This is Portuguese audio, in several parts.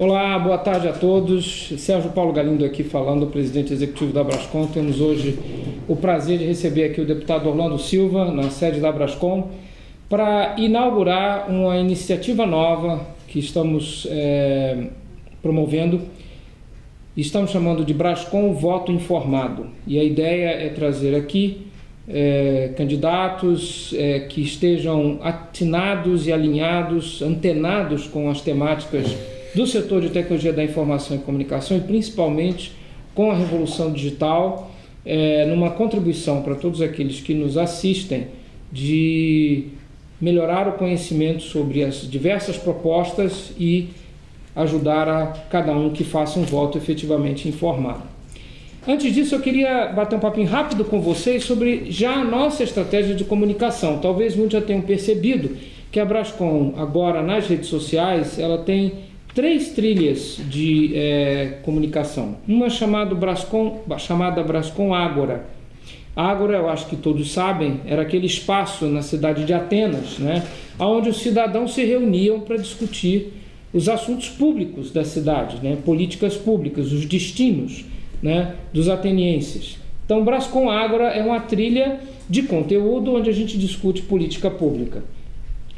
Olá, boa tarde a todos. Sérgio Paulo Galindo aqui falando, presidente executivo da Brascom. Temos hoje o prazer de receber aqui o deputado Orlando Silva, na sede da Brascom, para inaugurar uma iniciativa nova que estamos promovendo. Estamos chamando de Brascom Voto Informado. E a ideia é trazer aqui candidatos que estejam atinados e alinhados, antenados com as temáticas do setor de tecnologia da informação e comunicação e principalmente com a revolução digital, numa contribuição para todos aqueles que nos assistem de melhorar o conhecimento sobre as diversas propostas e ajudar a cada um que faça um voto efetivamente informado. Antes disso, eu queria bater um papinho rápido com vocês sobre já a nossa estratégia de comunicação. Talvez muitos já tenham percebido que a Brascom, agora nas redes sociais, ela tem 3 trilhas de comunicação. Uma chamada Brascom Ágora. Ágora, eu acho que todos sabem, era aquele espaço na cidade de Atenas, né, onde os cidadãos se reuniam para discutir os assuntos públicos da cidade, né, políticas públicas, os destinos, né, dos atenienses. Então, Brascom Ágora é uma trilha de conteúdo onde a gente discute política pública.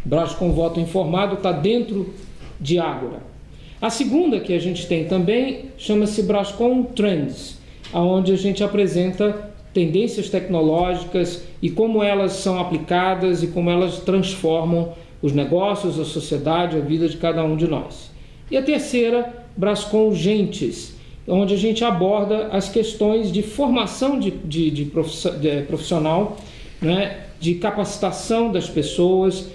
Brascom Voto Informado está dentro de Ágora. A segunda que a gente tem também chama-se Brascom Trends, onde a gente apresenta tendências tecnológicas e como elas são aplicadas e como elas transformam os negócios, a sociedade, a vida de cada um de nós. E a terceira, Brascom Gentes, onde a gente aborda as questões de formação de profissional, né, de capacitação das pessoas,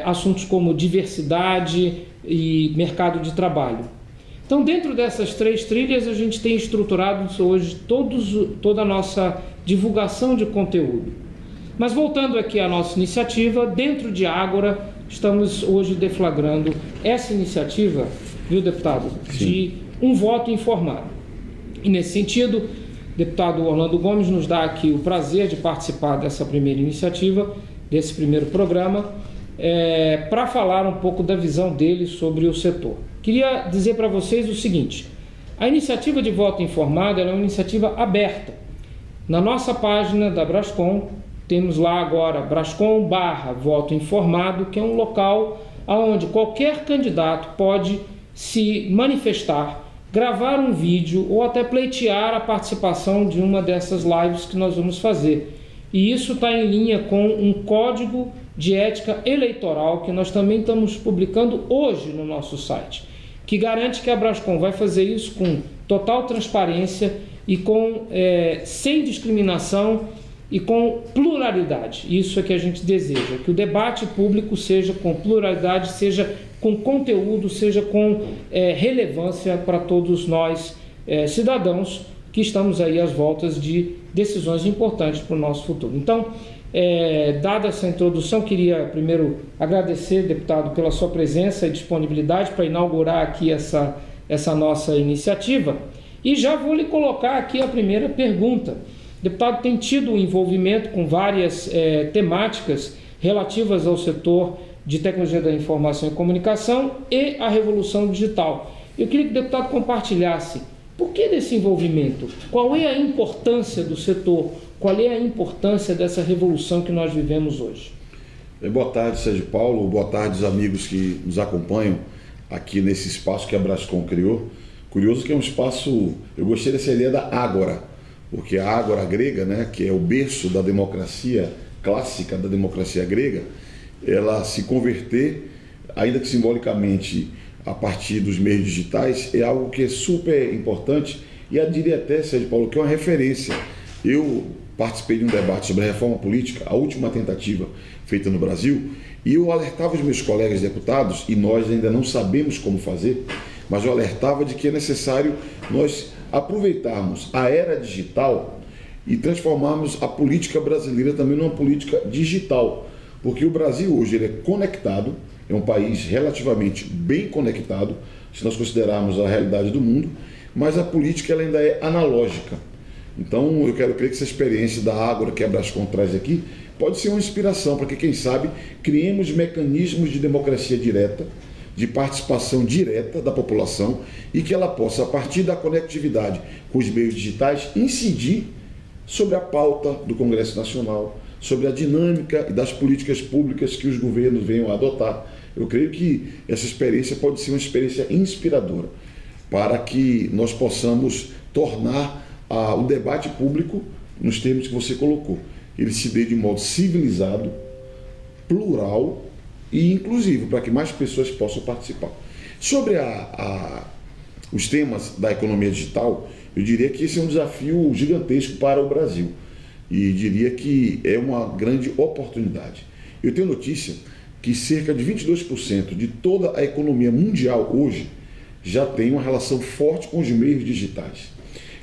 assuntos como diversidade e mercado de trabalho. Então, dentro dessas 3 trilhas, a gente tem estruturado hoje toda a nossa divulgação de conteúdo. Mas voltando aqui à nossa iniciativa, dentro de Ágora, estamos hoje deflagrando essa iniciativa, viu, deputado? Sim. De um voto informado. E nesse sentido, o deputado Orlando Gomes nos dá aqui o prazer de participar dessa primeira iniciativa, desse primeiro programa, para falar um pouco da visão dele sobre o setor. Queria dizer para vocês o seguinte: a iniciativa de voto informado é uma iniciativa aberta. Na nossa página da Brascom, temos lá agora Brascom/voto informado, que é um local onde qualquer candidato pode se manifestar, gravar um vídeo ou até pleitear a participação de uma dessas lives que nós vamos fazer. E isso está em linha com um código de ética eleitoral que nós também estamos publicando hoje no nosso site, que garante que a Brascom vai fazer isso com total transparência e sem discriminação e com pluralidade. Isso é que a gente deseja, que o debate público seja com pluralidade, seja com conteúdo, seja com relevância para todos nós cidadãos que estamos aí às voltas de decisões importantes para o nosso futuro. Então, dada essa introdução, queria primeiro agradecer, deputado, pela sua presença e disponibilidade para inaugurar aqui essa nossa iniciativa. E já vou lhe colocar aqui a primeira pergunta. O deputado tem tido um envolvimento com várias temáticas relativas ao setor de tecnologia da informação e comunicação e a revolução digital. Eu queria que o deputado compartilhasse por que desse envolvimento, qual é a importância do setor, qual é a importância dessa revolução que nós vivemos hoje. Boa tarde, Sérgio Paulo, boa tarde, os amigos que nos acompanham aqui nesse espaço que a Brascom criou. Curioso que é um espaço, eu gostei dessa ideia da Ágora, porque a Ágora grega, né, que é o berço da democracia clássica, da democracia grega, ela se converter, ainda que simbolicamente, a partir dos meios digitais, é algo que é super importante e eu diria até, Sérgio Paulo, que é uma referência. Eu participei de um debate sobre a reforma política, a última tentativa feita no Brasil, e eu alertava os meus colegas deputados, e nós ainda não sabemos como fazer, mas eu alertava de que é necessário nós aproveitarmos a era digital e transformarmos a política brasileira também numa política digital, porque o Brasil hoje ele é conectado, é um país relativamente bem conectado, se nós considerarmos a realidade do mundo, mas a política ela ainda é analógica. Então eu quero crer que essa experiência da Ágora que a Brascom traz aqui pode ser uma inspiração para que, quem sabe, criemos mecanismos de democracia direta de participação direta da população e que ela possa, a partir da conectividade com os meios digitais, incidir sobre a pauta do Congresso Nacional, sobre a dinâmica e das políticas públicas que os governos venham a adotar. Eu creio que essa experiência pode ser uma experiência inspiradora para que nós possamos tornar o debate público, nos termos que você colocou, ele se dê de modo civilizado, plural e inclusivo, para que mais pessoas possam participar. Sobre os temas da economia digital, eu diria que esse é um desafio gigantesco para o Brasil e diria que é uma grande oportunidade. Eu tenho notícia que cerca de 22% de toda a economia mundial hoje já tem uma relação forte com os meios digitais.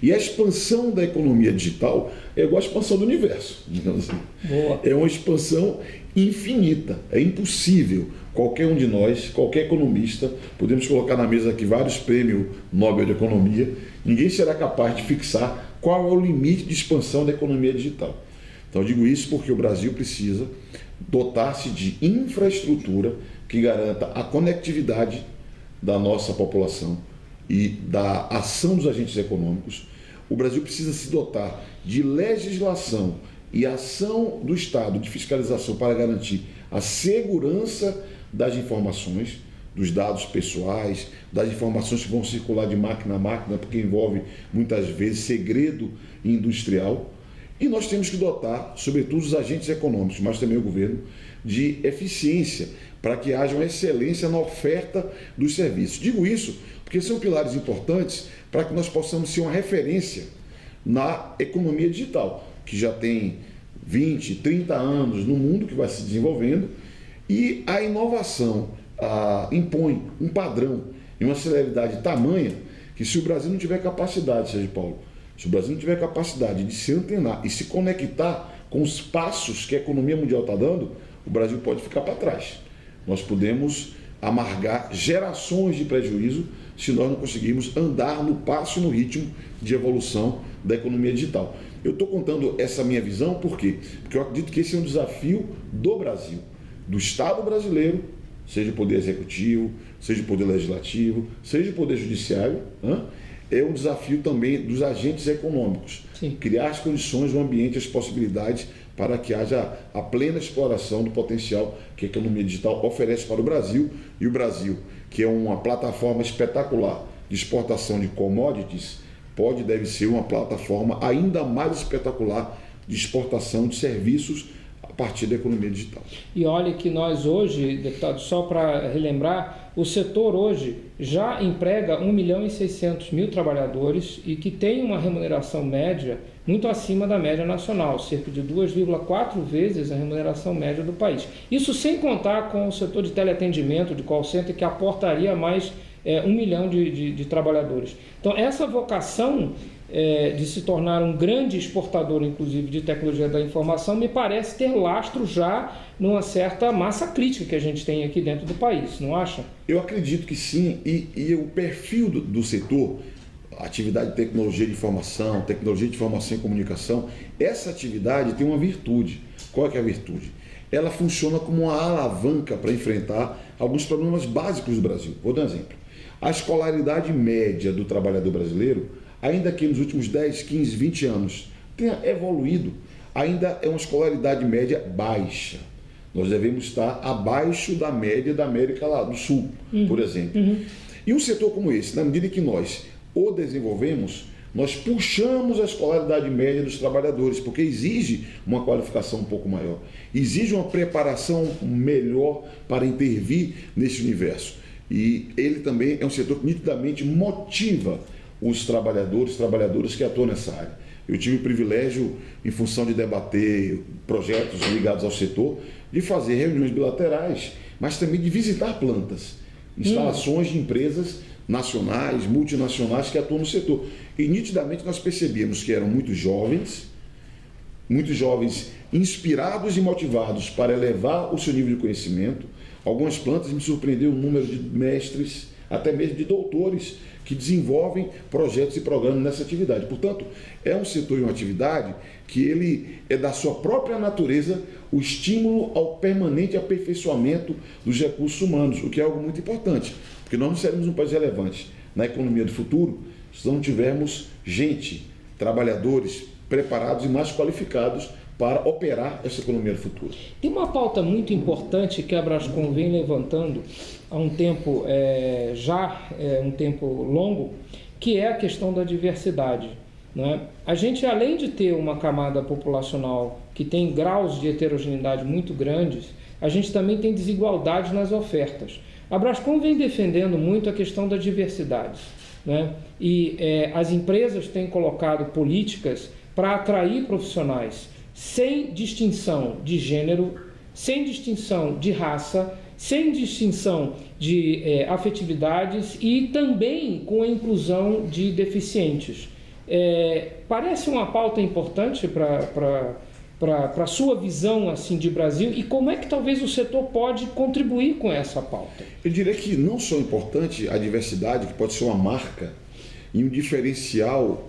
E a expansão da economia digital é igual a expansão do universo, digamos assim. Boa. É uma expansão infinita, é impossível. Qualquer um de nós, qualquer economista, podemos colocar na mesa aqui vários prêmios Nobel de Economia, ninguém será capaz de fixar qual é o limite de expansão da economia digital. Então eu digo isso porque o Brasil precisa dotar-se de infraestrutura que garanta a conectividade da nossa população e da ação dos agentes econômicos. O Brasil precisa se dotar de legislação e ação do Estado de fiscalização para garantir a segurança das informações, dos dados pessoais, das informações que vão circular de máquina a máquina, porque envolve muitas vezes segredo industrial. E nós temos que dotar, sobretudo os agentes econômicos, mas também o governo, de eficiência para que haja uma excelência na oferta dos serviços. Digo isso porque são pilares importantes para que nós possamos ser uma referência na economia digital, que já tem 20, 30 anos no mundo, que vai se desenvolvendo, e a inovação impõe um padrão e uma celeridade tamanha que, se o Brasil não tiver capacidade, Sérgio Paulo, se o Brasil não tiver capacidade de se antenar e se conectar com os passos que a economia mundial está dando, o Brasil pode ficar para trás. Nós podemos amargar gerações de prejuízo se nós não conseguirmos andar no passo e no ritmo de evolução da economia digital. Eu estou contando essa minha visão por quê? Porque eu acredito que esse é um desafio do Brasil, do Estado brasileiro, seja o Poder Executivo, seja o Poder Legislativo, seja o Poder Judiciário, é um desafio também dos agentes econômicos. Sim. Criar as condições, o ambiente, as possibilidades para que haja a plena exploração do potencial que a economia digital oferece para o Brasil. E o Brasil, que é uma plataforma espetacular de exportação de commodities, pode e deve ser uma plataforma ainda mais espetacular de exportação de serviços a partir da economia digital. E olha que nós hoje, deputado, só para relembrar, o setor hoje já emprega 1.600.000 trabalhadores e que tem uma remuneração média muito acima da média nacional, cerca de 2,4 vezes a remuneração média do país. Isso sem contar com o setor de teleatendimento, de call center, que aportaria mais 1 milhão de trabalhadores. Então, essa vocação de se tornar um grande exportador, inclusive, de tecnologia da informação, me parece ter lastro já numa certa massa crítica que a gente tem aqui dentro do país, não acha? Eu acredito que sim, e o perfil do setor, atividade de tecnologia de informação e comunicação, essa atividade tem uma virtude. Qual é que é a virtude? Ela funciona como uma alavanca para enfrentar alguns problemas básicos do Brasil. Vou dar um exemplo. A escolaridade média do trabalhador brasileiro, ainda que nos últimos 10, 15, 20 anos tenha evoluído, ainda é uma escolaridade média baixa. Nós devemos estar abaixo da média da América lá do Sul, por exemplo. E um setor como esse, na medida que nós o desenvolvemos, nós puxamos a escolaridade média dos trabalhadores, porque exige uma qualificação um pouco maior, exige uma preparação melhor para intervir nesse universo. E ele também é um setor que nitidamente motiva os trabalhadoras que atuam nessa área. Eu tive o privilégio, em função de debater projetos ligados ao setor, de fazer reuniões bilaterais, mas também de visitar plantas, instalações de empresas nacionais, multinacionais que atuam no setor. E nitidamente nós percebíamos que eram muitos jovens inspirados e motivados para elevar o seu nível de conhecimento. Algumas plantas me surpreendeu o número de mestres, até mesmo de doutores que desenvolvem projetos e programas nessa atividade. Portanto, é um setor e uma atividade que ele é da sua própria natureza o estímulo ao permanente aperfeiçoamento dos recursos humanos, o que é algo muito importante, porque nós não seremos um país relevante na economia do futuro se não tivermos gente, trabalhadores preparados e mais qualificados para operar essa economia do futuro. Tem uma pauta muito importante que a Brascom vem levantando há um tempo, um tempo longo, que é a questão da diversidade, né? A gente, além de ter uma camada populacional que tem graus de heterogeneidade muito grandes, a gente também tem desigualdade nas ofertas. A Brascom vem defendendo muito a questão da diversidade, né? E as empresas têm colocado políticas para atrair profissionais sem distinção de gênero, sem distinção de raça, sem distinção de afetividades e também com a inclusão de deficientes. Parece uma pauta importante para a sua visão assim, de Brasil, e como é que talvez o setor pode contribuir com essa pauta? Eu diria que não só é importante a diversidade, que pode ser uma marca e um diferencial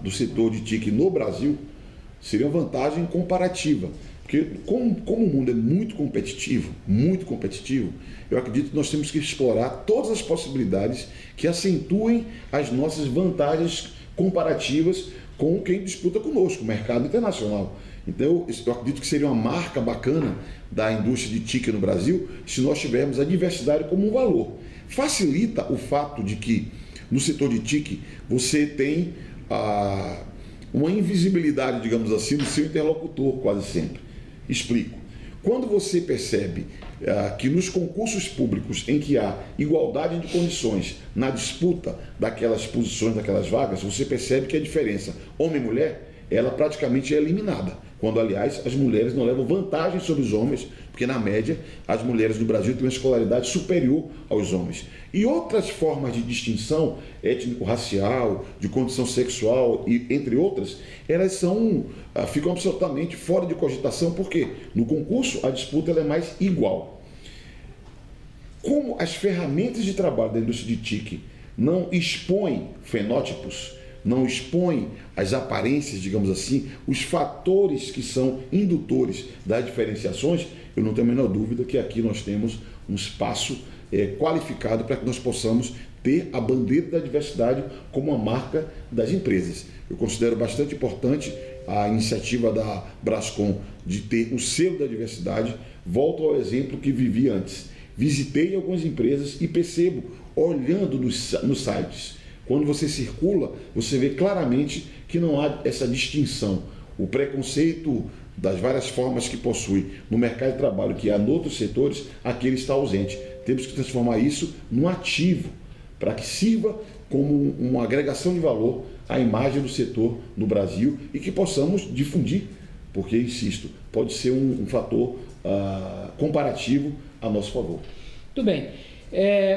do setor de TIC no Brasil, seria uma vantagem comparativa. Porque como o mundo é muito competitivo, eu acredito que nós temos que explorar todas as possibilidades que acentuem as nossas vantagens comparativas com quem disputa conosco, o mercado internacional. Então eu acredito que seria uma marca bacana da indústria de TIC no Brasil se nós tivermos a diversidade como um valor. Facilita o fato de que no setor de TIC você tem uma invisibilidade, digamos assim, do seu interlocutor quase sempre. Explico. Quando você percebe que nos concursos públicos em que há igualdade de condições na disputa daquelas posições, daquelas vagas, você percebe que a diferença homem e mulher, ela praticamente é eliminada. Quando, aliás, as mulheres não levam vantagem sobre os homens, porque, na média, as mulheres do Brasil têm uma escolaridade superior aos homens. E outras formas de distinção étnico-racial, de condição sexual, e entre outras, elas ficam absolutamente fora de cogitação, porque no concurso a disputa ela é mais igual. Como as ferramentas de trabalho da indústria de TIC não expõem fenótipos, não expõe as aparências, digamos assim, os fatores que são indutores das diferenciações, eu não tenho a menor dúvida que aqui nós temos um espaço qualificado para que nós possamos ter a bandeira da diversidade como uma marca das empresas. Eu considero bastante importante a iniciativa da Brascom de ter o selo da diversidade. Volto ao exemplo que vivi antes. Visitei algumas empresas e percebo, olhando nos sites, quando você circula, você vê claramente que não há essa distinção. O preconceito das várias formas que possui no mercado de trabalho, que há em outros setores, aqui ele está ausente. Temos que transformar isso num ativo, para que sirva como uma agregação de valor à imagem do setor no Brasil e que possamos difundir, porque, insisto, pode ser um fator comparativo a nosso favor. Muito bem.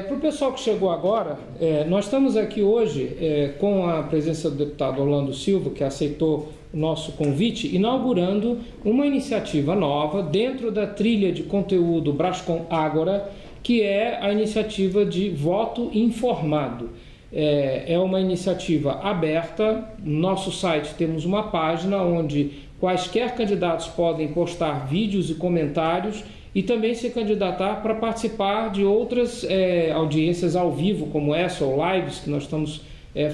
Para o pessoal que chegou agora, nós estamos aqui hoje com a presença do deputado Orlando Silva, que aceitou o nosso convite, inaugurando uma iniciativa nova dentro da trilha de conteúdo Brascom Ágora, que é a iniciativa de voto informado. É uma iniciativa aberta. No nosso site temos uma página onde quaisquer candidatos podem postar vídeos e comentários e também se candidatar para participar de outras audiências ao vivo, como essa, ou lives que nós estamos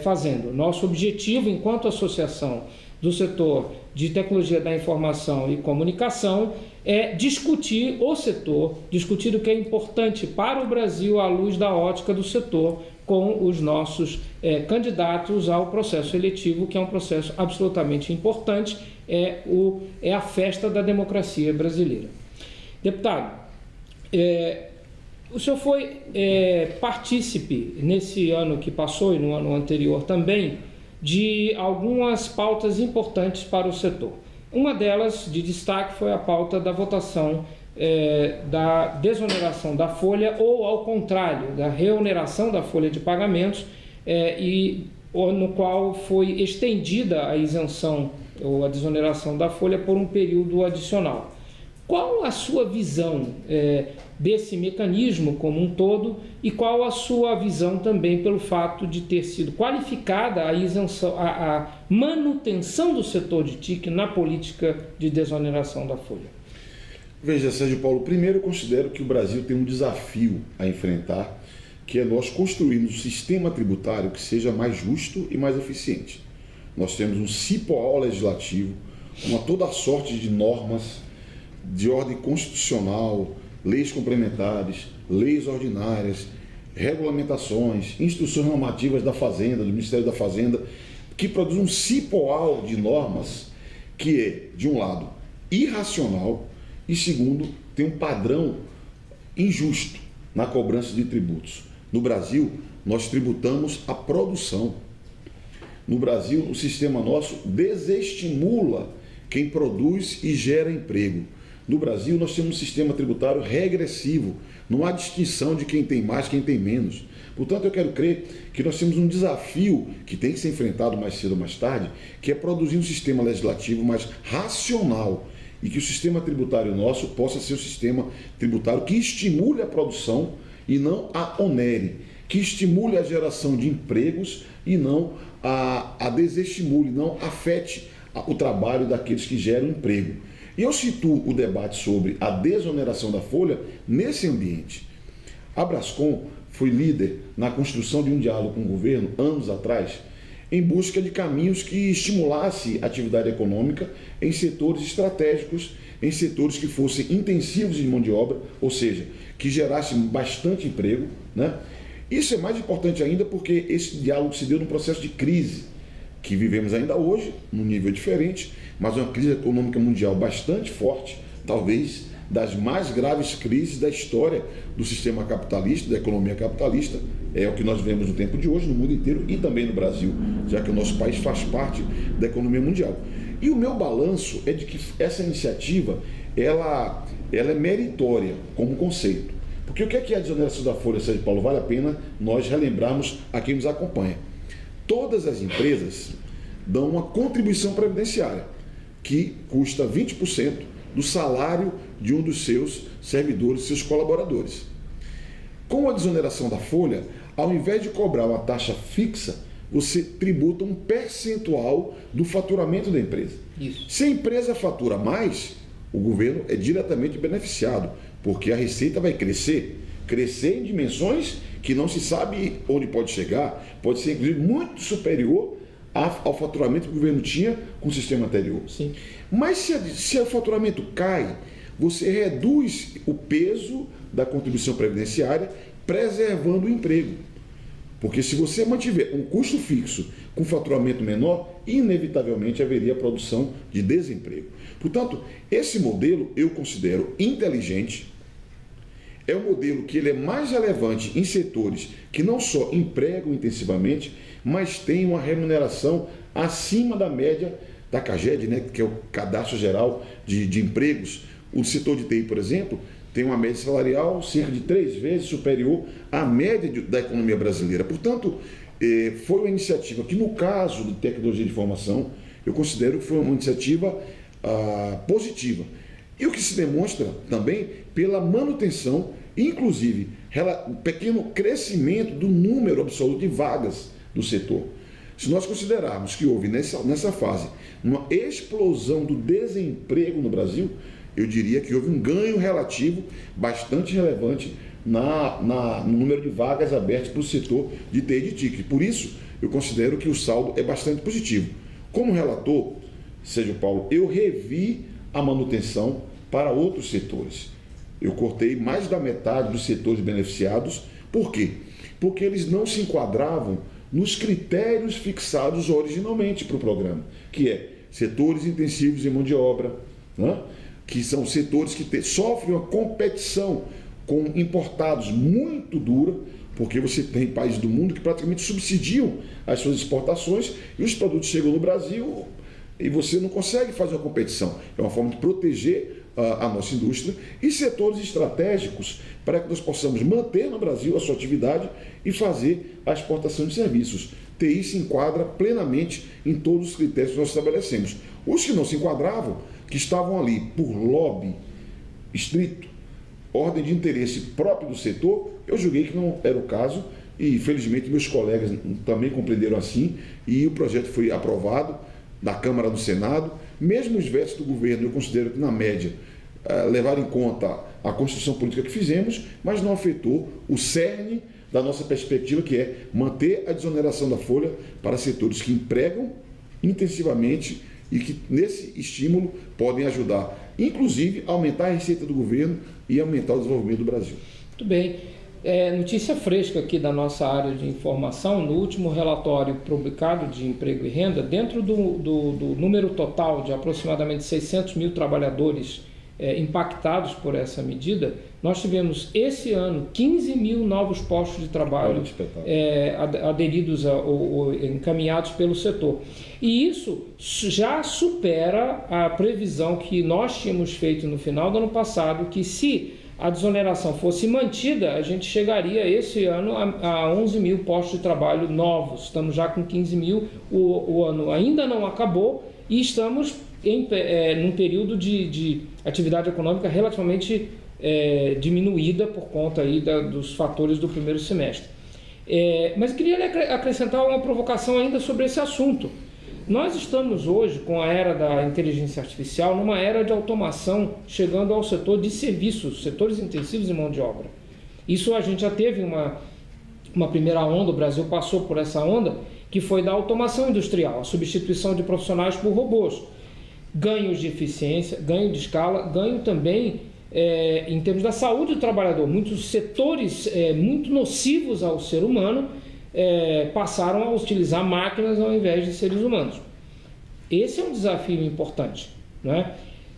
fazendo. Nosso objetivo, enquanto associação do setor de tecnologia da informação e comunicação, é discutir o setor, discutir o que é importante para o Brasil à luz da ótica do setor, com os nossos candidatos ao processo eletivo, que é um processo absolutamente importante, é a festa da democracia brasileira. Deputado, o senhor foi partícipe nesse ano que passou e no ano anterior também de algumas pautas importantes para o setor. Uma delas, de destaque, foi a pauta da votação da desoneração da folha, ou ao contrário, da reoneração da folha de pagamentos, no qual foi estendida a isenção ou a desoneração da folha por um período adicional. Qual a sua visão desse mecanismo como um todo e qual a sua visão também pelo fato de ter sido qualificada a isenção, a manutenção do setor de TIC na política de desoneração da folha. Veja, Sérgio Paulo, primeiro eu considero que o Brasil tem um desafio a enfrentar, que é nós construirmos um sistema tributário que seja mais justo e mais eficiente. Nós temos um cipoal legislativo, uma toda sorte de normas de ordem constitucional, leis complementares, leis ordinárias, regulamentações, instruções normativas da Fazenda, do Ministério da Fazenda, que produz um cipoal de normas que é, de um lado, irracional e, segundo, tem um padrão injusto na cobrança de tributos. No Brasil, nós tributamos a produção. No Brasil, o sistema nosso desestimula quem produz e gera emprego. No Brasil, nós temos um sistema tributário regressivo. Não há distinção de quem tem mais, quem tem menos. Portanto, eu quero crer que nós temos um desafio que tem que ser enfrentado mais cedo ou mais tarde, que é produzir um sistema legislativo mais racional e que o sistema tributário nosso possa ser um sistema tributário que estimule a produção e não a onere, que estimule a geração de empregos e não a desestimule, não afete o trabalho daqueles que geram emprego. E eu situo o debate sobre a desoneração da folha nesse ambiente. A Brascom foi líder na construção de um diálogo com o governo, anos atrás, em busca de caminhos que estimulasse a atividade econômica em setores estratégicos, em setores que fossem intensivos em mão de obra, ou seja, que gerassem bastante emprego, né? Isso é mais importante ainda porque esse diálogo se deu num processo de crise que vivemos ainda hoje, num nível diferente, mas uma crise econômica mundial bastante forte, talvez das mais graves crises da história do sistema capitalista, da economia capitalista, é o que nós vemos no tempo de hoje, no mundo inteiro e também no Brasil, já que o nosso país faz parte da economia mundial. E o meu balanço é de que essa iniciativa, ela é meritória como conceito. Porque o que é a desoneração da folha, Sérgio Paulo? Vale a pena nós relembrarmos a quem nos acompanha. Todas as empresas dão uma contribuição previdenciária, que custa 20% do salário de um dos seus servidores, seus colaboradores. Com a desoneração da folha, ao invés de cobrar uma taxa fixa, você tributa um percentual do faturamento da empresa. Isso. Se a empresa fatura mais, o governo é diretamente beneficiado, porque a receita vai crescer em dimensões que não se sabe onde pode chegar, pode ser inclusive muito superior ao faturamento que o governo tinha com o sistema anterior. Sim. Mas se o faturamento cai, você reduz o peso da contribuição previdenciária, preservando o emprego. Porque se você mantiver um custo fixo com faturamento menor, inevitavelmente haveria produção de desemprego. Portanto, esse modelo eu considero inteligente. É um modelo que ele é mais relevante em setores que não só empregam intensivamente, mas têm uma remuneração acima da média da CAGED, né, que é o Cadastro Geral de Empregos. O setor de TI, por exemplo, tem uma média salarial cerca de 3 vezes superior à média da economia brasileira. Portanto, foi uma iniciativa que, no caso de tecnologia de informação, eu considero que foi uma iniciativa positiva. E o que se demonstra também pela manutenção, inclusive, um pequeno crescimento do número absoluto de vagas do setor. Se nós considerarmos que houve nessa fase uma explosão do desemprego no Brasil, eu diria que houve um ganho relativo bastante relevante no número de vagas abertas para o setor de TI e de TIC. Por isso, eu considero que o saldo é bastante positivo. Como relator, Sérgio Paulo, eu revi a manutenção para outros setores. Eu cortei mais da metade dos setores beneficiados. Por quê? Porque eles não se enquadravam nos critérios fixados originalmente para o programa, que é setores intensivos em mão de obra, né? Que são setores que sofrem uma competição com importados muito dura, porque você tem países do mundo que praticamente subsidiam as suas exportações e os produtos chegam no Brasil e você não consegue fazer uma competição. É uma forma de proteger a nossa indústria e setores estratégicos para que nós possamos manter no Brasil a sua atividade e fazer a exportação de serviços. TI se enquadra plenamente em todos os critérios que nós estabelecemos. Os que não se enquadravam, que estavam ali por lobby estrito, ordem de interesse próprio do setor, eu julguei que não era o caso e, felizmente, meus colegas também compreenderam assim e o projeto foi aprovado na Câmara e no Senado. Mesmo os vetos do governo, eu considero que, na média, levaram em conta a construção política que fizemos, mas não afetou o cerne da nossa perspectiva, que é manter a desoneração da folha para setores que empregam intensivamente e que, nesse estímulo, podem ajudar, inclusive, a aumentar a receita do governo e aumentar o desenvolvimento do Brasil. Muito bem. Notícia fresca aqui da nossa área de informação: no último relatório publicado de emprego e renda, dentro do número total de aproximadamente 600 mil trabalhadores impactados por essa medida, nós tivemos esse ano 15 mil novos postos de trabalho aderidos ou encaminhados pelo setor. E isso já supera a previsão que nós tínhamos feito no final do ano passado, que se a desoneração fosse mantida, a gente chegaria esse ano a 11 mil postos de trabalho novos. Estamos já com 15 mil, o ano ainda não acabou e estamos num período de atividade econômica relativamente diminuída por conta aí dos fatores do primeiro semestre. Mas eu queria acrescentar uma provocação ainda sobre esse assunto. Nós estamos hoje, com a era da inteligência artificial, numa era de automação chegando ao setor de serviços, setores intensivos em mão de obra. Isso a gente já teve uma primeira onda, o Brasil passou por essa onda, que foi da automação industrial, a substituição de profissionais por robôs. Ganhos de eficiência, ganho de escala, ganho também em termos da saúde do trabalhador. Muitos setores muito nocivos ao ser humano passaram a utilizar máquinas ao invés de seres humanos. Esse é um desafio importante, não é?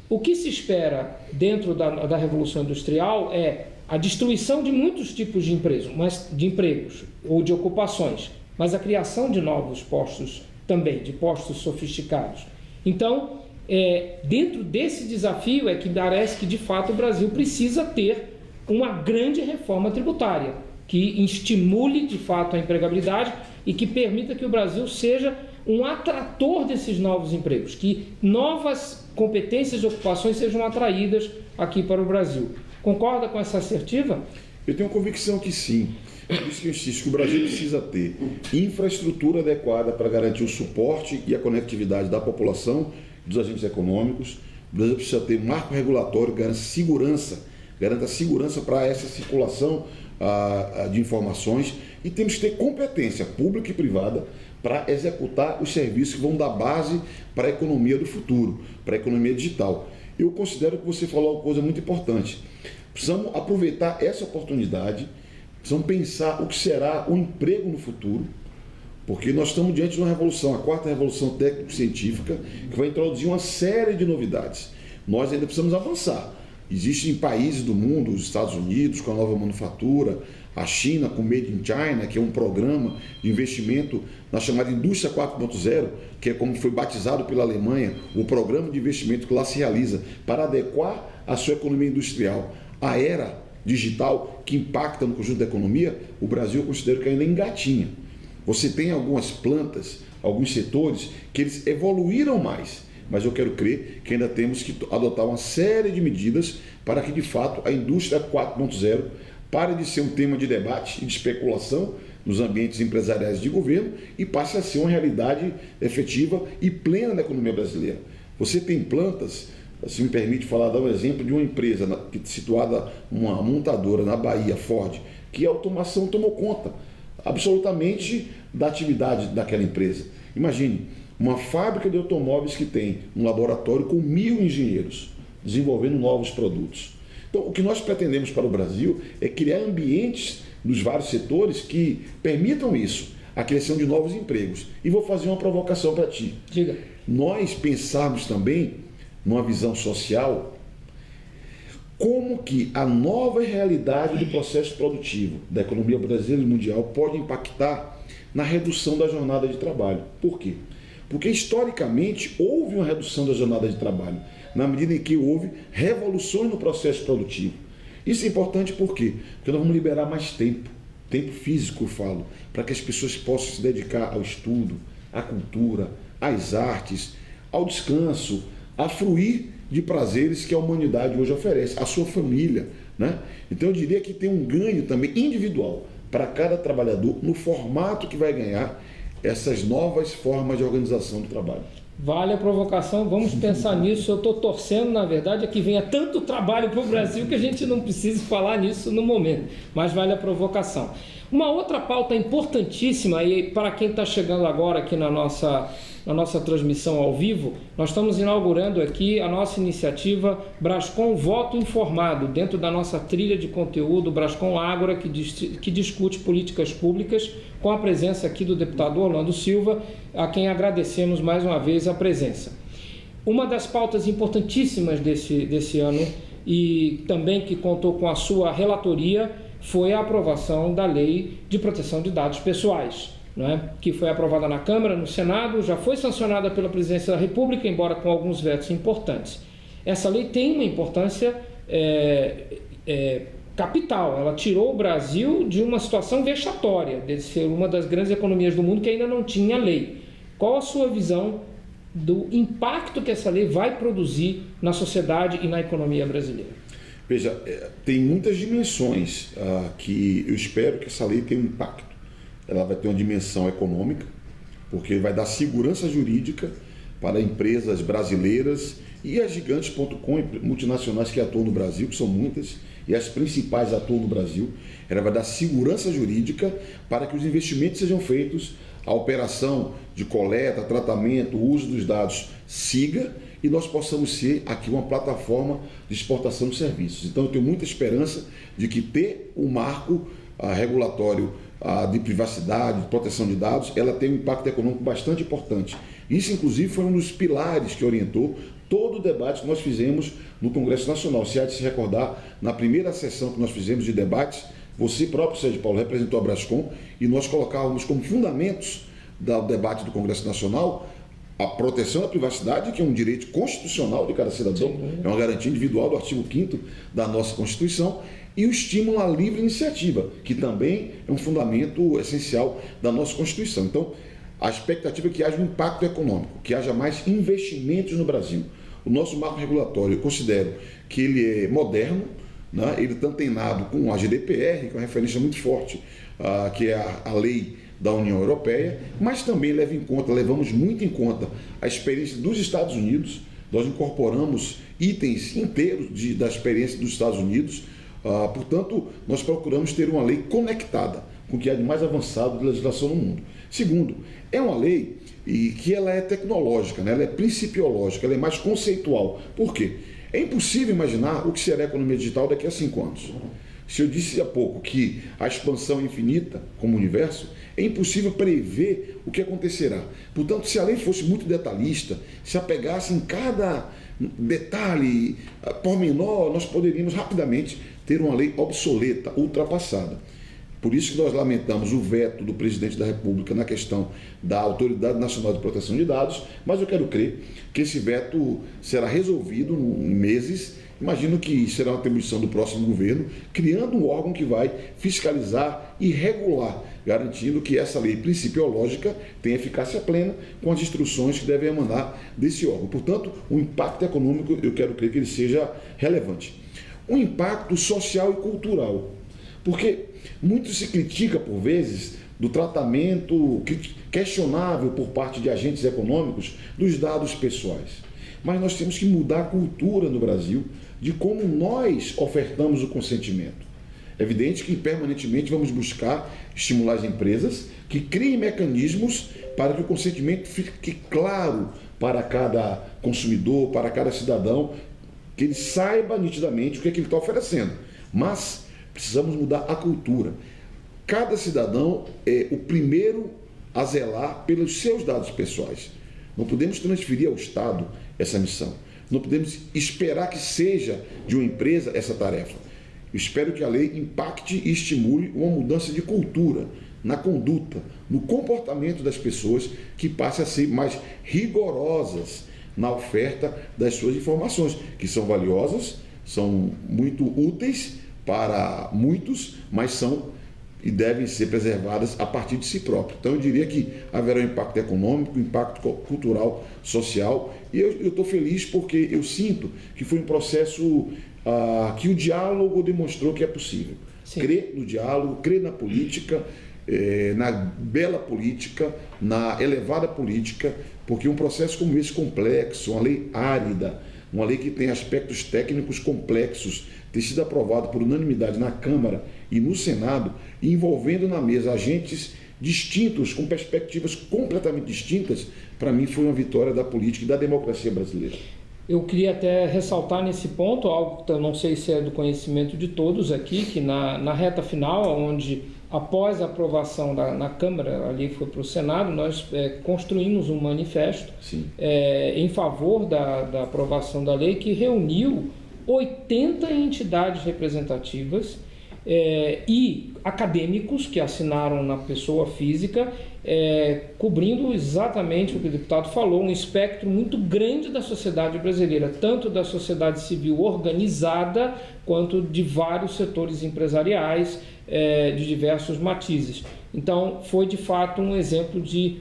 O que se espera dentro da Revolução Industrial é a destruição de muitos tipos de empregos ou de ocupações, mas a criação de novos postos também, de postos sofisticados. Então, dentro desse desafio é que parece que, de fato, o Brasil precisa ter uma grande reforma tributária que estimule, de fato, a empregabilidade e que permita que o Brasil seja um atrator desses novos empregos, que novas competências e ocupações sejam atraídas aqui para o Brasil. Concorda com essa assertiva? Eu tenho convicção que sim. Por isso que eu insisto que o Brasil precisa ter infraestrutura adequada para garantir o suporte e a conectividade da população e dos agentes econômicos. O Brasil precisa ter um marco regulatório que garanta segurança para essa circulação de informações, e temos que ter competência pública e privada para executar os serviços que vão dar base para a economia do futuro, para a economia digital. Eu considero que você falou uma coisa muito importante. Precisamos aproveitar essa oportunidade, precisamos pensar o que será o emprego no futuro, porque nós estamos diante de uma revolução, a quarta revolução técnico-científica, que vai introduzir uma série de novidades. Nós ainda precisamos avançar. Existem países do mundo, os Estados Unidos com a nova manufatura, a China com Made in China, que é um programa de investimento na chamada Indústria 4.0, que é como foi batizado pela Alemanha, o programa de investimento que lá se realiza para adequar a sua economia industrial à era digital que impacta no conjunto da economia. O Brasil, eu considero que ainda engatinha. Você tem algumas plantas, alguns setores que eles evoluíram mais, mas eu quero crer que ainda temos que adotar uma série de medidas para que, de fato, a indústria 4.0 pare de ser um tema de debate e de especulação nos ambientes empresariais de governo e passe a ser uma realidade efetiva e plena da economia brasileira. Você tem plantas, se me permite dar um exemplo de uma empresa situada, uma montadora na Bahia, Ford, que a automação tomou conta absolutamente da atividade daquela empresa. Imagine, uma fábrica de automóveis que tem um laboratório com 1.000 engenheiros desenvolvendo novos produtos. Então, o que nós pretendemos para o Brasil é criar ambientes nos vários setores que permitam isso, a criação de novos empregos. E vou fazer uma provocação para ti. Diga. Nós pensarmos também, numa visão social, como que a nova realidade do processo produtivo da economia brasileira e mundial pode impactar na redução da jornada de trabalho. Por quê? Porque, historicamente, houve uma redução da jornada de trabalho, na medida em que houve revoluções no processo produtivo. Isso é importante por quê? Porque nós vamos liberar mais tempo físico, eu falo, para que as pessoas possam se dedicar ao estudo, à cultura, às artes, ao descanso, a fruir de prazeres que a humanidade hoje oferece, a sua família, né? Então eu diria que tem um ganho também individual para cada trabalhador no formato que vai ganhar essas novas formas de organização do trabalho. Vale a provocação, vamos pensar nisso. Eu estou torcendo, na verdade, é que venha tanto trabalho para o Brasil que a gente não precise falar nisso no momento, mas vale a provocação. Uma outra pauta importantíssima, e para quem está chegando agora aqui na nossa transmissão ao vivo, nós estamos inaugurando aqui a nossa iniciativa Brascom Voto Informado, dentro da nossa trilha de conteúdo Brascom Ágora, que discute políticas públicas, com a presença aqui do deputado Orlando Silva, a quem agradecemos mais uma vez a presença. Uma das pautas importantíssimas desse ano, e também que contou com a sua relatoria, foi a aprovação da Lei de Proteção de Dados Pessoais, que foi aprovada na Câmara, no Senado, já foi sancionada pela Presidência da República, embora com alguns vetos importantes. Essa lei tem uma importância capital, ela tirou o Brasil de uma situação vexatória, de ser uma das grandes economias do mundo que ainda não tinha lei. Qual a sua visão do impacto que essa lei vai produzir na sociedade e na economia brasileira? Veja, tem muitas dimensões que eu espero que essa lei tenha um impacto. Ela vai ter uma dimensão econômica, porque vai dar segurança jurídica para empresas brasileiras e as gigantes.com, multinacionais que atuam no Brasil, que são muitas, e as principais atuam no Brasil. Ela vai dar segurança jurídica para que os investimentos sejam feitos, a operação de coleta, tratamento, uso dos dados siga e nós possamos ser aqui uma plataforma de exportação de serviços. Então eu tenho muita esperança de que ter um marco regulatório de privacidade, de proteção de dados, ela tem um impacto econômico bastante importante. Isso, inclusive, foi um dos pilares que orientou todo o debate que nós fizemos no Congresso Nacional. Se há de se recordar, na primeira sessão que nós fizemos de debates, você próprio, Sérgio Paulo, representou a Brascom e nós colocávamos como fundamentos do debate do Congresso Nacional a proteção da privacidade, que é um direito constitucional de cada cidadão, é uma garantia individual do artigo 5º da nossa Constituição, e o estímulo à livre iniciativa, que também é um fundamento essencial da nossa Constituição. Então, a expectativa é que haja um impacto econômico, que haja mais investimentos no Brasil. O nosso marco regulatório, eu considero que ele é moderno, né? Ele está antenado com a GDPR, que é uma referência muito forte, que é a lei da União Europeia, mas também levamos muito em conta a experiência dos Estados Unidos. Nós incorporamos itens inteiros da experiência dos Estados Unidos, portanto, nós procuramos ter uma lei conectada com o que há de mais avançado de legislação no mundo. Segundo, é uma lei que ela é tecnológica, né? Ela é principiológica, ela é mais conceitual. Por quê? É impossível imaginar o que será a economia digital daqui a 5 anos. Se eu disse há pouco que a expansão é infinita como universo, é impossível prever o que acontecerá. Portanto, se a lei fosse muito detalhista, se apegasse em cada detalhe, pormenor, nós poderíamos rapidamente ter uma lei obsoleta, ultrapassada. Por isso que nós lamentamos o veto do presidente da República na questão da Autoridade Nacional de Proteção de Dados, mas eu quero crer que esse veto será resolvido em meses. Imagino que será uma atribuição do próximo governo, criando um órgão que vai fiscalizar e regular, garantindo que essa lei principiológica tenha eficácia plena com as instruções que devem emanar desse órgão. Portanto, o impacto econômico, eu quero crer que ele seja relevante. Um impacto social e cultural, porque muito se critica, por vezes, do tratamento questionável por parte de agentes econômicos dos dados pessoais. Mas nós temos que mudar a cultura no Brasil de como nós ofertamos o consentimento. É evidente que permanentemente vamos buscar estimular as empresas que criem mecanismos para que o consentimento fique claro para cada consumidor, para cada cidadão, que ele saiba nitidamente o que é que ele está oferecendo. Mas precisamos mudar a cultura. Cada cidadão é o primeiro a zelar pelos seus dados pessoais. Não podemos transferir ao Estado essa missão. Não podemos esperar que seja de uma empresa essa tarefa. Eu espero que a lei impacte e estimule uma mudança de cultura, na conduta, no comportamento das pessoas, que passem a ser mais rigorosas na oferta das suas informações, que são valiosas, são muito úteis para muitos, mas são e devem ser preservadas a partir de si próprio. Então eu diria que haverá um impacto econômico, um impacto cultural, social, e eu estou feliz porque eu sinto que foi um processo que o diálogo demonstrou que é possível. Sim. Crer no diálogo, crer na política, na bela política, na elevada política, porque um processo como esse complexo, uma lei árida, uma lei que tem aspectos técnicos complexos, ter sido aprovado por unanimidade na Câmara e no Senado, envolvendo na mesa agentes distintos, com perspectivas completamente distintas, para mim foi uma vitória da política e da democracia brasileira. Eu queria até ressaltar nesse ponto, algo que eu não sei se é do conhecimento de todos aqui, que na reta final, onde após a aprovação na Câmara, ali foi para o Senado, nós construímos um manifesto em favor da aprovação da lei, que reuniu 80 entidades representativas e acadêmicos que assinaram na pessoa física, cobrindo exatamente o que o deputado falou, um espectro muito grande da sociedade brasileira, tanto da sociedade civil organizada, quanto de vários setores empresariais, de diversos matizes. Então, foi de fato um exemplo de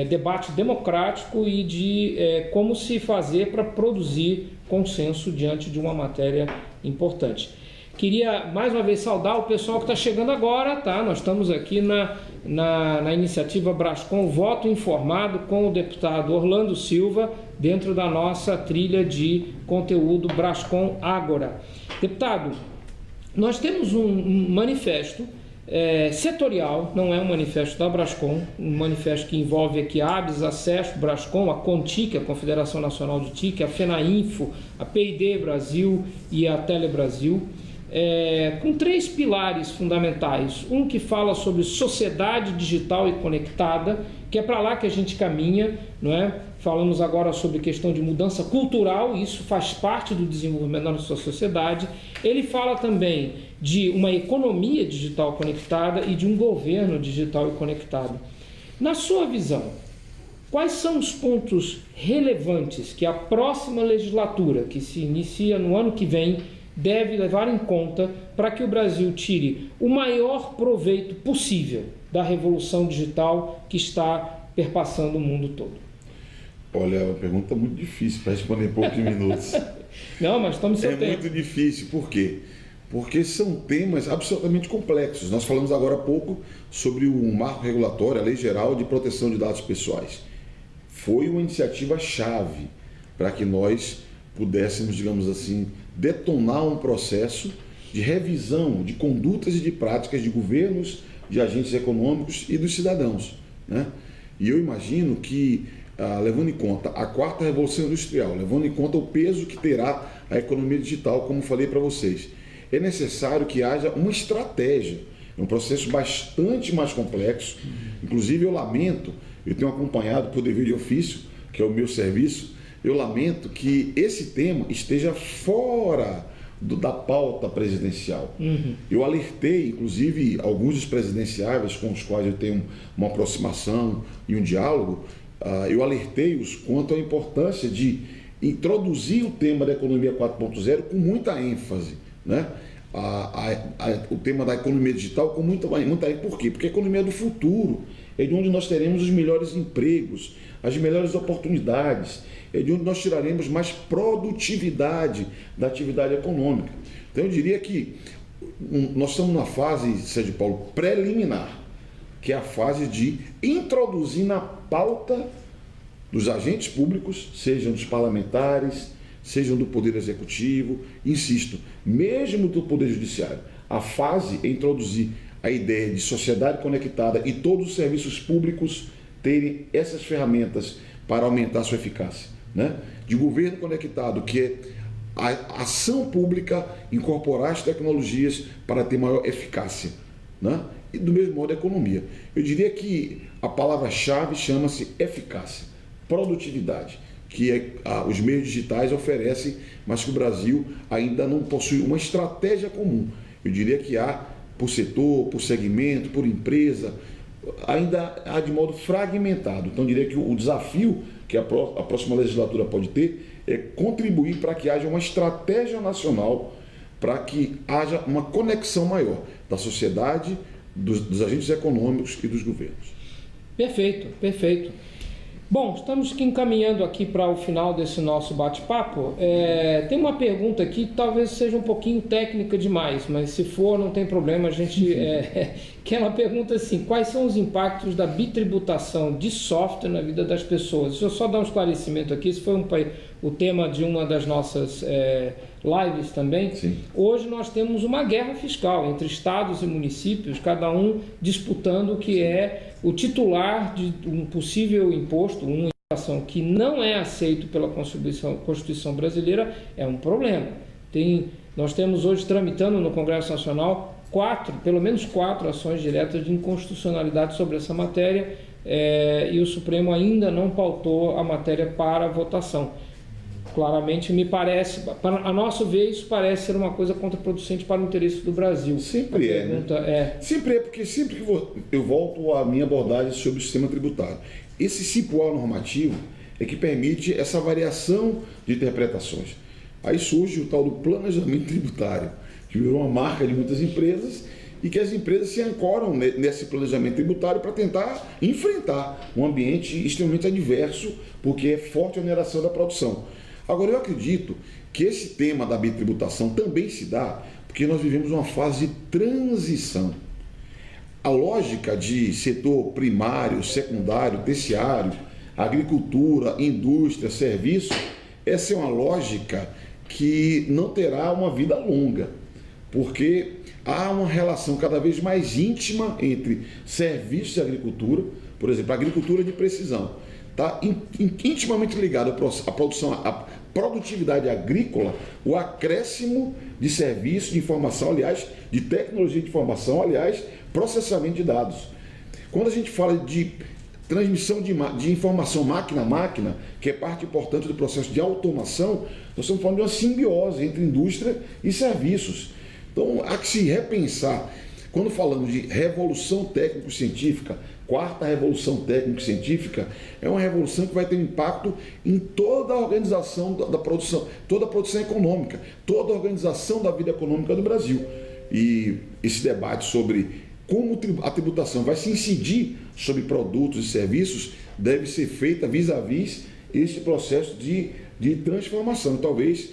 debate democrático e de como se fazer para produzir consenso diante de uma matéria importante. Queria mais uma vez saudar o pessoal que está chegando agora, tá? Nós estamos aqui na iniciativa Brascom Voto Informado com o deputado Orlando Silva, dentro da nossa trilha de conteúdo Brascom Ágora. Deputado, nós temos um manifesto setorial, não é um manifesto da Brascom, um manifesto que envolve aqui a ABS, a CESP, Brascom, a CONTIC, a Confederação Nacional de TIC, a FENAINFO, a PID Brasil e a Telebrasil, com 3 pilares fundamentais. Um que fala sobre sociedade digital e conectada, que é para lá que a gente caminha, não é? Falamos agora sobre questão de mudança cultural, e isso faz parte do desenvolvimento da nossa sociedade. Ele fala também de uma economia digital conectada e de um governo digital e conectado. Na sua visão, quais são os pontos relevantes que a próxima legislatura, que se inicia no ano que vem, deve levar em conta para que o Brasil tire o maior proveito possível da revolução digital que está perpassando o mundo todo? Olha, é uma pergunta muito difícil para responder em poucos minutos. Não, mas estamos sem tempo. Muito difícil, por quê? Porque são temas absolutamente complexos. Nós falamos agora há pouco sobre o marco regulatório, a Lei Geral de Proteção de Dados Pessoais. Foi uma iniciativa-chave para que nós pudéssemos, digamos assim, detonar um processo de revisão de condutas e de práticas de governos, de agentes econômicos e dos cidadãos, né? E eu imagino que, levando em conta a 4ª Revolução Industrial, levando em conta o peso que terá a economia digital, como falei para vocês, é necessário que haja uma estratégia, um processo bastante mais complexo. Inclusive, eu tenho acompanhado por dever de ofício, que é o meu serviço, eu lamento que esse tema esteja fora da pauta presidencial. Eu alertei, inclusive, alguns dos presidenciáveis com os quais eu tenho uma aproximação e um diálogo, eu alertei-os quanto à importância de introduzir o tema da economia 4.0 com muita ênfase, né? O tema da economia digital com muita ênfase. Por quê? Porque a economia do futuro é de onde nós teremos os melhores empregos, as melhores oportunidades, é de onde nós tiraremos mais produtividade da atividade econômica. Então eu diria que nós estamos numa fase, Sérgio Paulo, preliminar, que é a fase de introduzir na pauta dos agentes públicos, sejam dos parlamentares, sejam do Poder Executivo, insisto, mesmo do Poder Judiciário, a fase é introduzir a ideia de sociedade conectada e todos os serviços públicos terem essas ferramentas para aumentar a sua eficácia, né? De governo conectado, que é a ação pública incorporar as tecnologias para ter maior eficácia, né? E do mesmo modo a economia. Eu diria que a palavra-chave chama-se eficácia, produtividade, que os meios digitais oferecem, mas que o Brasil ainda não possui uma estratégia comum. Eu diria que há, por setor, por segmento, por empresa, ainda há de modo fragmentado. Então eu diria que o desafio que a próxima legislatura pode ter é contribuir para que haja uma estratégia nacional, para que haja uma conexão maior da sociedade, dos agentes econômicos e dos governos. Perfeito, perfeito. Bom, estamos encaminhando aqui para o final desse nosso bate-papo. Tem uma pergunta aqui, talvez seja um pouquinho técnica demais, mas se for, não tem problema, a gente... que ela pergunta assim, quais são os impactos da bitributação de software na vida das pessoas? Deixa eu só dar um esclarecimento aqui, esse foi o tema de uma das nossas lives também. Sim. Hoje nós temos uma guerra fiscal entre estados e municípios, cada um disputando o que é o titular de um possível imposto, uma inflação que não é aceito pela Constituição brasileira, é um problema. Nós temos hoje tramitando no Congresso Nacional pelo menos quatro ações diretas de inconstitucionalidade sobre essa matéria, e o Supremo ainda não pautou a matéria para votação. Claramente me parece, a nosso ver, isso parece ser uma coisa contraproducente para o interesse do Brasil. Sempre é, né? Sempre é, porque sempre que eu volto à minha abordagem sobre o sistema tributário. Esse cipual normativo é que permite essa variação de interpretações. Aí surge o tal do planejamento tributário, que virou uma marca de muitas empresas e que as empresas se ancoram nesse planejamento tributário para tentar enfrentar um ambiente extremamente adverso, porque é forte a oneração da produção. Agora, eu acredito que esse tema da bitributação também se dá porque nós vivemos uma fase de transição. A lógica de setor primário, secundário, terciário, agricultura, indústria, serviço, essa é uma lógica que não terá uma vida longa, porque há uma relação cada vez mais íntima entre serviços e agricultura. Por exemplo, a agricultura de precisão está intimamente ligada à produção, à produtividade agrícola, o acréscimo de serviços, de informação, aliás, de tecnologia de informação, aliás, processamento de dados. Quando a gente fala de transmissão de informação máquina a máquina, que é parte importante do processo de automação, nós estamos falando de uma simbiose entre indústria e serviços. Então, há que se repensar. Quando falamos de revolução técnico-científica, quarta revolução técnico-científica, é uma revolução que vai ter impacto em toda a organização da produção, toda a produção econômica, toda a organização da vida econômica do Brasil. E esse debate sobre como a tributação vai se incidir sobre produtos e serviços deve ser feita vis-à-vis esse processo de transformação. Talvez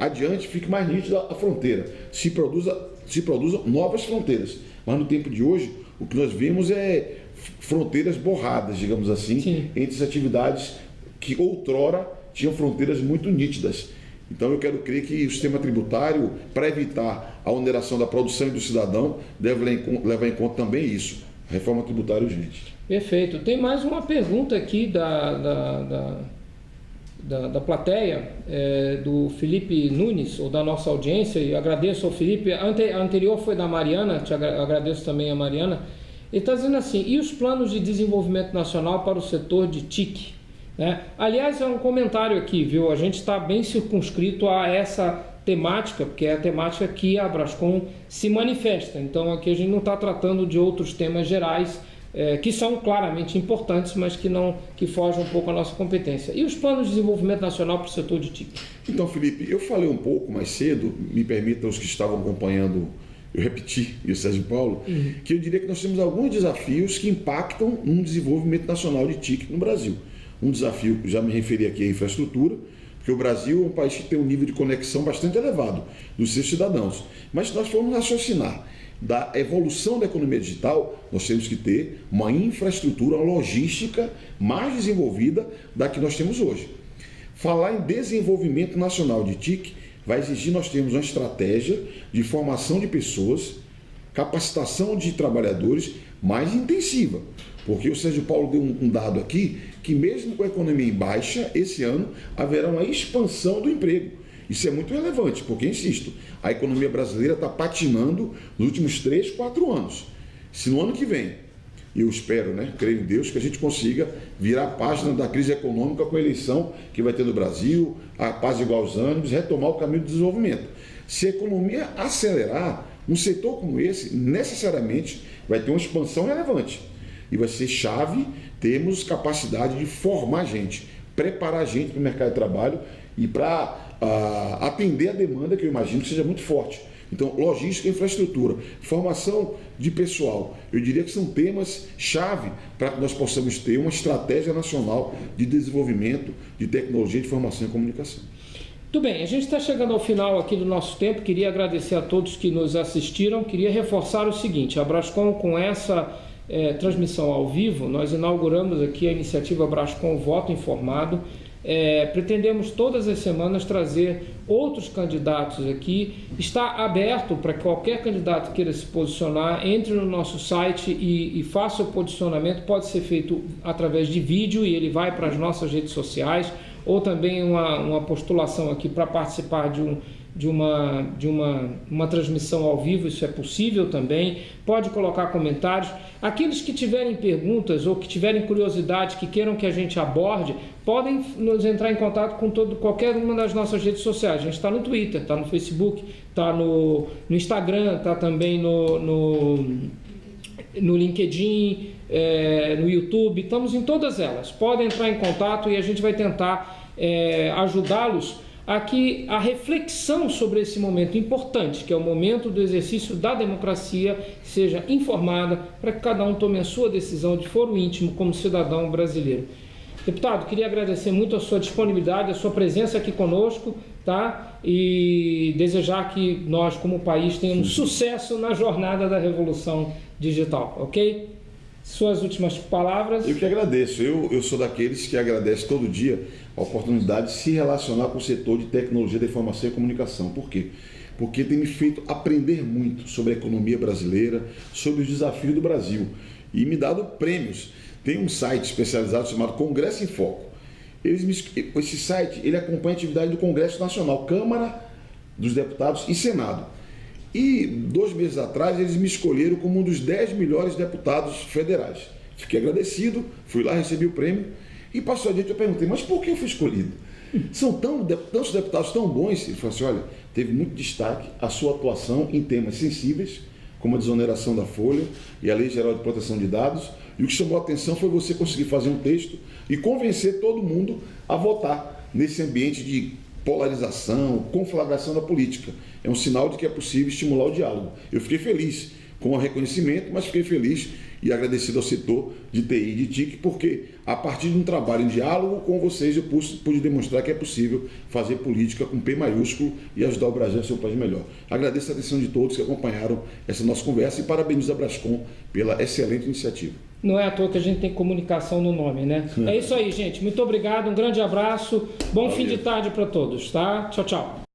adiante fique mais nítida a fronteira, se produzam novas fronteiras. Mas no tempo de hoje, o que nós vemos é fronteiras borradas, digamos assim, sim, entre as atividades que outrora tinham fronteiras muito nítidas. Então eu quero crer que o sistema tributário, para evitar a oneração da produção e do cidadão, deve levar em conta também isso, a reforma tributária urgente. Perfeito. Tem mais uma pergunta aqui da plateia, do Felipe Nunes, ou da nossa audiência, e agradeço ao Felipe. A anterior foi da Mariana, agradeço também a Mariana. Ele está dizendo assim, e os planos de desenvolvimento nacional para o setor de TIC? Aliás, é um comentário aqui, viu? A gente está bem circunscrito a essa temática, porque é a temática que a Abrascom se manifesta. Então aqui a gente não está tratando de outros temas gerais, que são claramente importantes, mas que fogem um pouco à nossa competência. E os planos de desenvolvimento nacional para o setor de TIC? Então, Felipe, eu falei um pouco mais cedo, me permitam os que estavam acompanhando, eu repeti, e o Sérgio Paulo, que eu diria que nós temos alguns desafios que impactam no desenvolvimento nacional de TIC no Brasil. Um desafio, já me referi aqui à infraestrutura, porque o Brasil é um país que tem um nível de conexão bastante elevado dos seus cidadãos. Mas se nós formos raciocinar da evolução da economia digital, nós temos que ter uma infraestrutura logística mais desenvolvida da que nós temos hoje. Falar em desenvolvimento nacional de TIC vai exigir nós termos uma estratégia de formação de pessoas, capacitação de trabalhadores mais intensiva. Porque o Sérgio Paulo deu um dado aqui, que mesmo com a economia em baixa, esse ano haverá uma expansão do emprego. Isso é muito relevante, porque, insisto, a economia brasileira está patinando nos últimos 3, 4 anos. Se no ano que vem, eu espero, creio em Deus, que a gente consiga virar a página da crise econômica com a eleição que vai ter no Brasil, a paz igual aos ânimos, retomar o caminho do desenvolvimento. Se a economia acelerar, um setor como esse, necessariamente, vai ter uma expansão relevante. E vai ser chave termos capacidade de formar gente, preparar gente para o mercado de trabalho e para atender a demanda, que eu imagino que seja muito forte. Então, logística e infraestrutura, formação de pessoal, eu diria que são temas-chave para que nós possamos ter uma estratégia nacional de desenvolvimento de tecnologia de informação e comunicação. Muito bem, a gente está chegando ao final aqui do nosso tempo, queria agradecer a todos que nos assistiram, queria reforçar o seguinte, a Brascom com essa transmissão ao vivo, nós inauguramos aqui a iniciativa Brascom Voto Informado. Pretendemos todas as semanas trazer outros candidatos aqui. Está aberto para qualquer candidato queira se posicionar, entre no nosso site e faça o posicionamento. Pode ser feito através de vídeo e ele vai para as nossas redes sociais, ou também uma postulação aqui para participar de uma transmissão ao vivo, isso é possível também. Pode colocar comentários. Aqueles que tiverem perguntas ou que tiverem curiosidade, que queiram que a gente aborde, podem nos entrar em contato com qualquer uma das nossas redes sociais. A gente está no Twitter, está no Facebook, está no Instagram, está também no LinkedIn, no YouTube, estamos em todas elas. Podem entrar em contato e a gente vai tentar ajudá-los a que a reflexão sobre esse momento importante, que é o momento do exercício da democracia, seja informada para que cada um tome a sua decisão de foro íntimo como cidadão brasileiro. Deputado, queria agradecer muito a sua disponibilidade, a sua presença aqui conosco, tá? E desejar que nós, como país, tenhamos sucesso na jornada da revolução digital, ok? Suas últimas palavras. Eu que agradeço. Eu sou daqueles que agradece todo dia a oportunidade de se relacionar com o setor de tecnologia da informação e comunicação. Por quê? Porque tem me feito aprender muito sobre a economia brasileira, sobre os desafios do Brasil e me dado prêmios. Tem um site especializado chamado Congresso em Foco. Esse site ele acompanha a atividade do Congresso Nacional, Câmara dos Deputados e Senado. E 2 meses atrás eles me escolheram como um dos 10 melhores deputados federais. Fiquei agradecido, fui lá, recebi o prêmio e passou adiante. Eu perguntei, mas por que eu fui escolhido? São tantos deputados tão bons. Ele falou assim, olha, teve muito destaque a sua atuação em temas sensíveis, como a desoneração da folha e a Lei Geral de Proteção de Dados. E o que chamou a atenção foi você conseguir fazer um texto e convencer todo mundo a votar nesse ambiente de polarização, conflagração da política. É um sinal de que é possível estimular o diálogo. Eu fiquei feliz com o reconhecimento, mas fiquei feliz e agradecido ao setor de TI e de TIC, porque a partir de um trabalho em diálogo com vocês eu pude demonstrar que é possível fazer política com P maiúsculo e ajudar o Brasil a ser um país melhor. Agradeço a atenção de todos que acompanharam essa nossa conversa e parabenizo a Brascom pela excelente iniciativa. Não é à toa que a gente tem comunicação no nome, né? É isso aí, gente. Muito obrigado, um grande abraço. Bom fim de tarde para todos, tá? Tchau, tchau.